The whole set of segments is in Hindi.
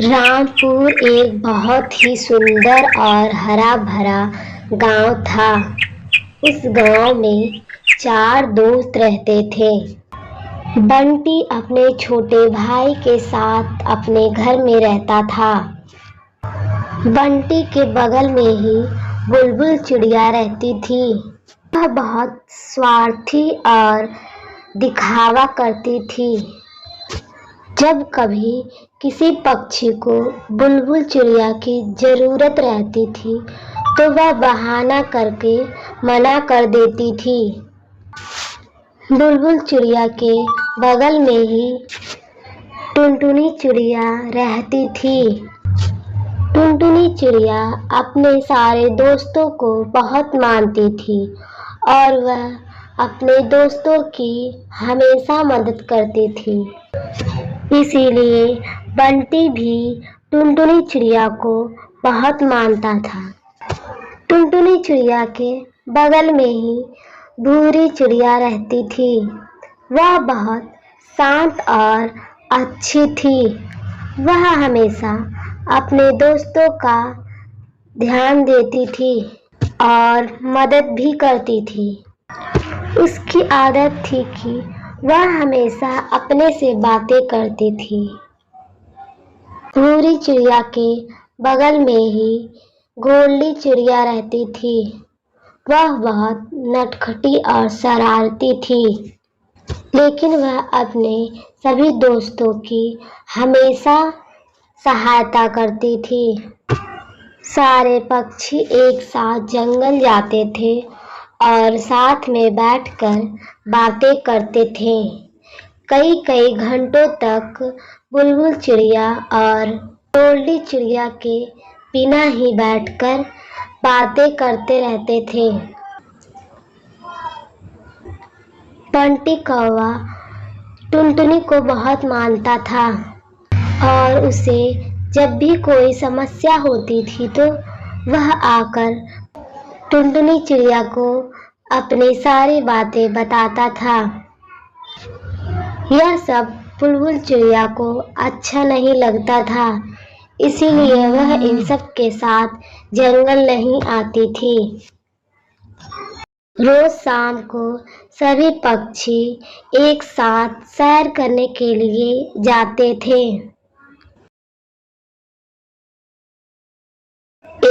रामपुर एक बहुत ही सुंदर और हरा भरा गांव था। उस गांव में 4 दोस्त रहते थे। बंटी अपने छोटे भाई के साथ अपने घर में रहता था। बंटी के बगल में ही बुलबुल चिड़िया रहती थी। वह बहुत स्वार्थी और दिखावा करती थी। जब कभी किसी पक्षी को बुलबुल चिड़िया की जरूरत रहती थी तो वह बहाना करके मना कर देती थी। बुलबुल चिड़िया के बगल में ही टुनटुनी चिड़िया रहती थी। टुनटुनी चिड़िया अपने सारे दोस्तों को बहुत मानती थी और वह अपने दोस्तों की हमेशा मदद करती थी। इसीलिए बंटी भी टुनटुनी चिड़िया को बहुत मानता था। टुनटुनी चिड़िया के बगल में ही भूरी चिड़िया रहती थी। वह बहुत शांत और अच्छी थी। वह हमेशा अपने दोस्तों का ध्यान देती थी और मदद भी करती थी। उसकी आदत थी कि वह हमेशा अपने से बातें करती थी। भूरी चिड़िया के बगल में ही गोल्डी चिड़िया रहती थी। वह बहुत नटखटी और शरारती थी, लेकिन वह अपने सभी दोस्तों की हमेशा सहायता करती थी। सारे पक्षी एक साथ जंगल जाते थे और साथ में बैठकर बातें करते थे। कई घंटों तक बुलबुल चिड़िया और गोल्डी चिड़िया के बिना ही बैठकर बातें करते रहते थे। बंटी कौवा टुनटुनी को बहुत मानता था और उसे जब भी कोई समस्या होती थी तो वह आकर टुनटुनी चिड़िया को अपनी सारी बातें बताता था। यह सब बुलबुल चिड़िया को अच्छा नहीं लगता था, इसीलिए वह इन सब के साथ जंगल नहीं आती थी। रोज शाम को सभी पक्षी एक साथ सैर करने के लिए जाते थे।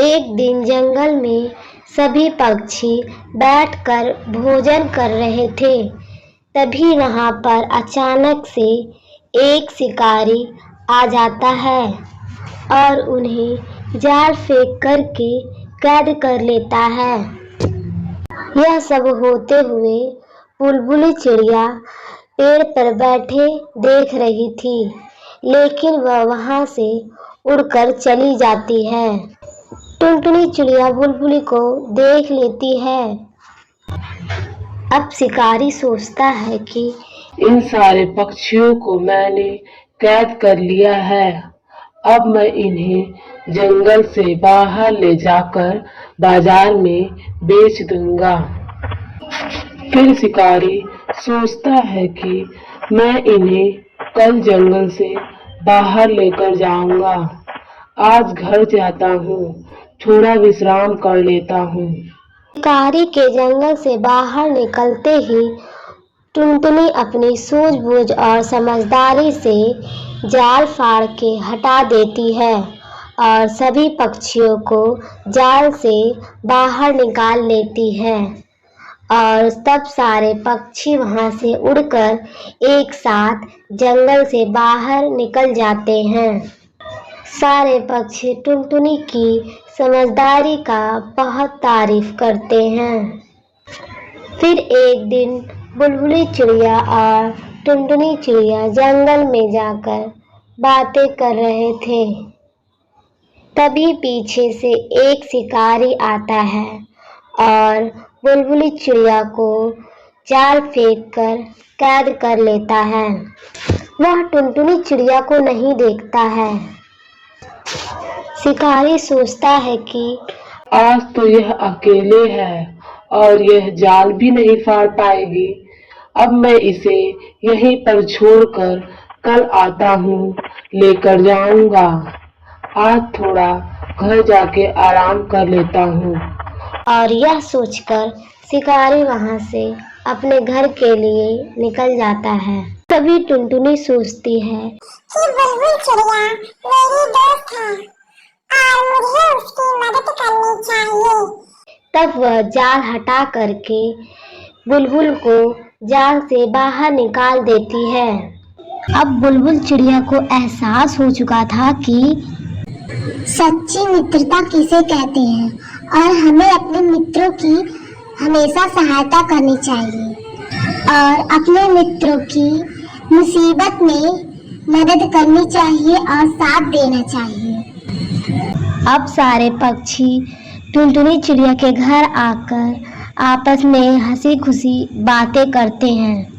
एक दिन जंगल में सभी पक्षी बैठकर भोजन कर रहे थे। तभी वहां पर अचानक से एक शिकारी आ जाता है और उन्हें जाल फेंक करके कैद कर लेता है। यह सब होते हुए बुलबुल चिड़िया पेड़ पर बैठे देख रही थी, लेकिन वह वहां से उड़कर चली जाती है। टुनटुनी चिड़िया बुलबुली को देख लेती है। अब शिकारी सोचता है कि इन सारे पक्षियों को मैंने कैद कर लिया है। अब मैं इन्हें जंगल से बाहर ले जाकर बाजार में बेच दूंगा। फिर शिकारी सोचता है कि मैं इन्हें कल जंगल से बाहर लेकर जाऊंगा। आज घर जाता हूँ, थोड़ा विश्राम कर लेता हूँ। शिकारी के जंगल से बाहर निकलते ही टुनटुनी अपनी सूझबूझ और समझदारी से जाल फाड़ के हटा देती है और सभी पक्षियों को जाल से बाहर निकाल लेती है और तब सारे पक्षी वहां से उड़कर एक साथ जंगल से बाहर निकल जाते हैं। सारे पक्षी टुनटुनी की समझदारी का बहुत तारीफ करते हैं। फिर एक दिन बुलबुली चिड़िया और टुनटुनी चिड़िया जंगल में जाकर बातें कर रहे थे। तभी पीछे से एक शिकारी आता है और बुलबुली चिड़िया को जाल फेंककर कैद कर लेता है। वह टुनटुनी चिड़िया को नहीं देखता है। शिकारी सोचता है कि आज तो यह अकेले है और यह जाल भी नहीं फाड़ पाएगी। अब मैं इसे यहीं पर छोड़कर कल आता हूँ, लेकर जाऊंगा। आज थोड़ा घर जाके आराम कर लेता हूँ। और यह सोचकर शिकारी वहां से अपने घर के लिए निकल जाता है। तभी टुनटुनी सोचती है कि बुलबुल चिड़िया मेरी दोस्त है और मुझे उसकी मदद करनी चाहिए। तब वह जाल हटा करके बुलबुल को जाल से बाहर निकाल देती है। अब बुलबुल चिड़िया को एहसास हो चुका था कि सच्ची मित्रता किसे कहते हैं और हमें अपने मित्रों की हमेशा सहायता करनी चाहिए और अपने मित्रों की मुसीबत में मदद करनी चाहिए और साथ देना चाहिए। अब सारे पक्षी टुनटुनी चिड़िया के घर आकर आपस में हंसी खुशी बातें करते हैं।